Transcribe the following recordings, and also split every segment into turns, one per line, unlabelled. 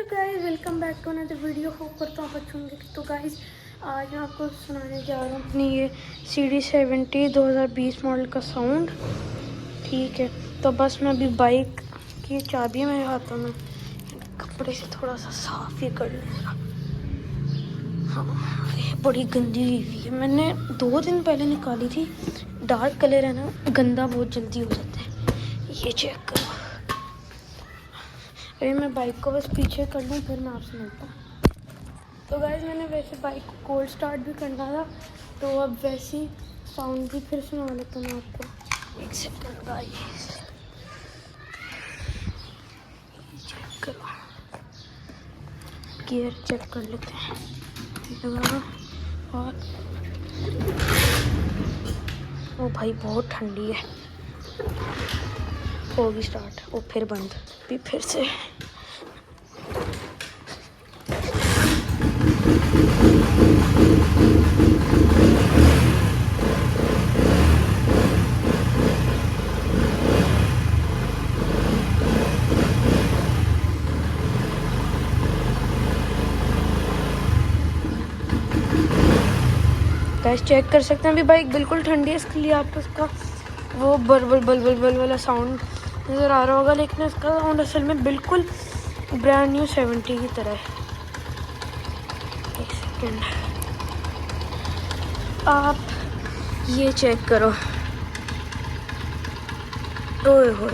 Guys, welcome back to another video. Hope करता हूँ आप अच्छे होंगे। तो गाइस, आज मैं आपको सुनाने जा रहा हूँ अपनी ये CD70 2020 मॉडल का साउंड। ठीक है, तो बस मैं अभी बाइक की चाबी मेरे हाथों में, कपड़े से थोड़ा सा साफ ही कर लूँगा। हाँ, ये बड़ी गंदी हुई है, मैंने 2 दिन पहले निकाली थी। डार्क कलर है ना, गंदा बहुत जल्दी हो जाता है। ये चेक करो। अरे मैं बाइक को बस पीछे कर लूँ फिर मैं आपसे मिलता हूँ। तो गाइस, मैंने वैसे बाइक को कोल्ड स्टार्ट भी करना था, तो अब वैसे ही साउंड भी फिर सुना लेता हूँ आपको। एक सेकंड गाइस, चेक करो, गियर चेक कर लेते हैं। और ओ भाई, बहुत ठंडी है। होगी स्टार्ट, वो फिर बंद, भी फिर से। गाइस चेक कर सकते हैं, अभी बाइक बिल्कुल ठंडी है, इसके लिए आपको इसका वो बल बल बल बल बल वाला साउंड नज़र आ रहा होगा, लेकिन इसका साउंड असल में बिल्कुल ब्रांड न्यू 70 की तरह है। एक सेकेंड, आप ये चेक करो। ओए हो,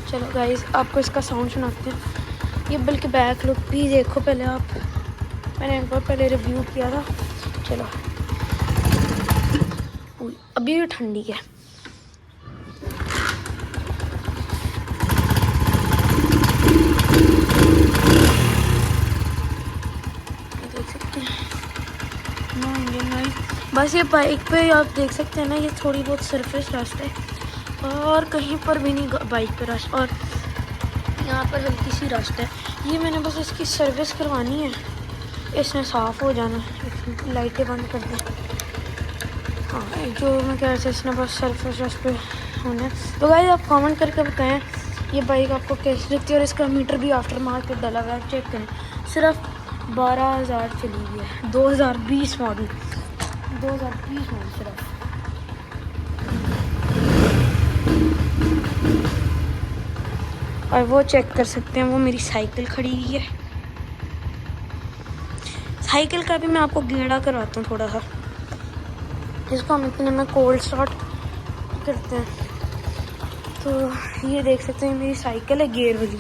चलो गाइस, आपको इसका साउंड सुनाते हैं। ये बल्कि बैक लुक भी देखो पहले आप, मैंने एक बार पहले रिव्यू किया था। चलो, अभी भी ठंडी है। देख सकते हैं, नो इंडियन ऑयल। बस ये बाइक पे आप देख सकते हैं ना, ये थोड़ी बहुत सरफेस रस्ट है और कहीं पर भी नहीं बाइक पे रस्ट, और यहाँ पर हल्की सी रस्ट है। ये मैंने बस इसकी सर्विस करवानी है, इसमें साफ़ हो जाना है। लाइटें बंद कर दें। हाँ, जो मैं कह रहा था, इसने बस सरफेस रस्ट पे होना है। तो गाइस, आप कमेंट करके बताएं ये बाइक आपको कैसी लगती है, और इसका मीटर भी आफ्टर मार्केट डाला हुआ है, चेक करें। सिर्फ 12,000 चली हुई है। 2020 मॉडल, 2020 मॉडल सिर्फ। और वो चेक कर सकते हैं, वो मेरी साइकिल खड़ी हुई है। साइकिल का भी मैं आपको गेड़ा करवाता हूँ थोड़ा सा, जिसको हम इतने में कोल्ड स्टार्ट करते हैं। तो ये देख सकते हैं, मेरी साइकिल है गियर वाली,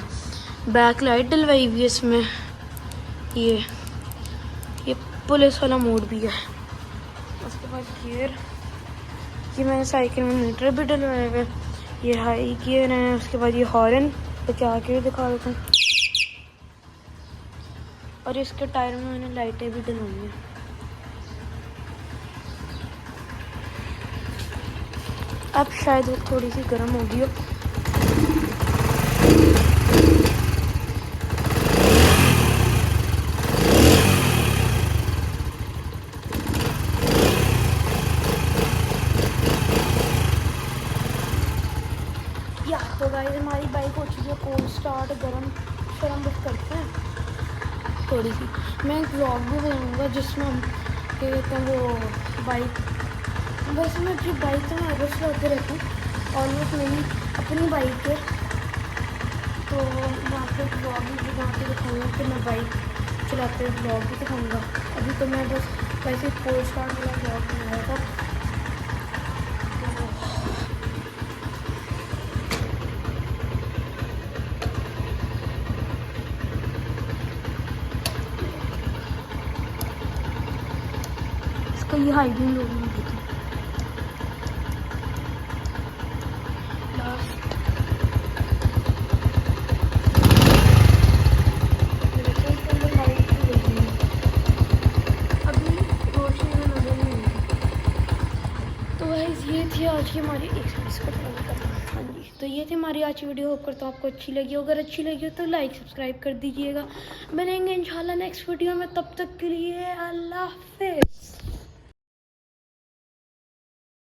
बैक लाइट डलवाई हुई है इसमें। ये पुलिस वाला मोड भी है। उसके बाद गियर, ये मैंने साइकिल में मीटर भी डलवाए हुए। ये हाई गियर है। उसके बाद ये हॉर्न तो क्या आके दिखा देता हूँ, और इसके टायर में मैंने लाइटें भी डलवाई हैं। अब शायद वो थोड़ी सी गर्म होगी। तो गाइस, हमारी बाइक हो चुकी है कोल्ड स्टार्ट। गरम बस करते हैं थोड़ी सी। मैं एक व्लॉग भी बनाऊँगा जिसमें हम क्या कहते हैं, वो बाइक, वैसे मैं अपनी बाइक तो मैं एवरेज चलाते रहती हूँ, ऑलमोस्ट मेरी अपनी बाइक है। तो मैं आपको एक व्लॉग भी बना के दिखाऊँगा कि मैं बाइक चलाते हुए व्लॉग भी दिखाऊँगा। अभी तो मैं बस वैसे कोल्ड स्टार्ट वाला व्लॉग बनाया था। इसका ये हाइडिंग लोग नहीं देती। ये थी आज की हमारी हाँ जी, तो ये थी हमारी आज की वीडियो। होप करता हूँ आपको अच्छी लगी हो। अगर अच्छी लगी हो तो लाइक सब्सक्राइब कर दीजिएगा। बनेंगे इंशाल्लाह नेक्स्ट वीडियो में, तब तक के लिए अल्लाह।